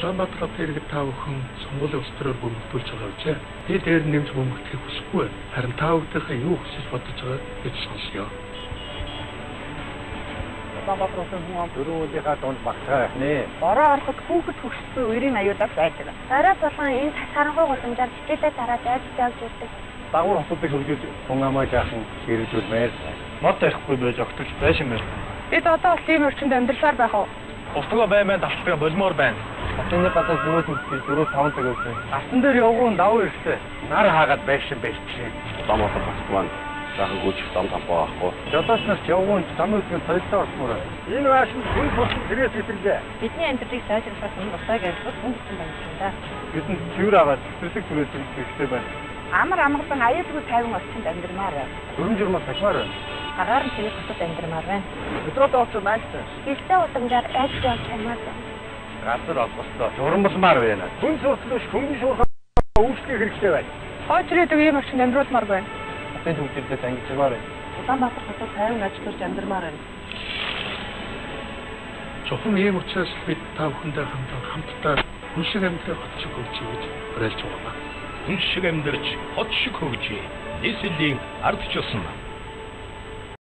Улаанбаатар хотын иргэд та бүхэн сонгуулийн ус төрөөр бөмбөлж байгаа үжээ. Би дээр нэмж бөмбөлөхийг хүсэхгүй. Харин та бүдийнхээ юу хүсэж бодож байгааг гэж сонсъё. Улаанбаатар хотын хүн ам дөрвөлийнхаа дунд багтаа байна. Бороо ороход хүүхэд хөвгчтэй үерийн аюулаас байдаг. Орой болгон энэ саранхуй гудамжаар хичээлээ тараад явж ирдэг. Дагуур хотуудыг хөгжиж хүн амаа жаахан хэрэгжүүлмээр. Мод тарихгүй байж огтолж байшин байна. Бид одоо бол тийм орчинд амьдралаар байх уу? Устгаа баймаа давталгаа болмоор байна. Хотын гадаа зүрх үлдээ 4-5 цаг өгсөн. Асан дээр явгуун давуу ирсэн. Нар хаагаад байшин байшин. Улаанбаатар хот маань жаахан гүйж зам тампаа ахгүй. Жолооч нар явгуун зам үлдээ соёлтой орсмоор. Энэ байшин хүн болсон зэрэг хэвлээ. Бидний амьдралыг сайжруулах нь усаа гэж хүн хүн байна. Бидний цэвэр аваад цэцэрлэг түрээсээ хэрэгтэй байна. Амар амгалан аюулгүй тайван орчинд амьдрмаар байна. Дөрөн журмаас ташмаар байна. Агаар нь тэгээд хотод амьдрмаар байна. Метрод очих мааштай. Хилтэй удамжаар айж явж чамаар байна. Газар олбостой журмалмаар байна. Хүн суртлууш хөнгөн шуурхаа үйлчлэх хэрэгтэй байна. Хойчрээд ийм орчинд амьдруулмаар байна. Хотын төвчөлдөөс ангижмаар байна. Улаанбаатар хотод тайван ажиллаж амьдрмаар байна. Зөвхөн ийм учраас бид та бүхэндээ хамтдаа хүн шиг амьдрах хот шиг хөгжиж гэж уриалж байна. Хүн шиг амьдрч хот шиг хөгжиж нийслэлийн ардч болсон.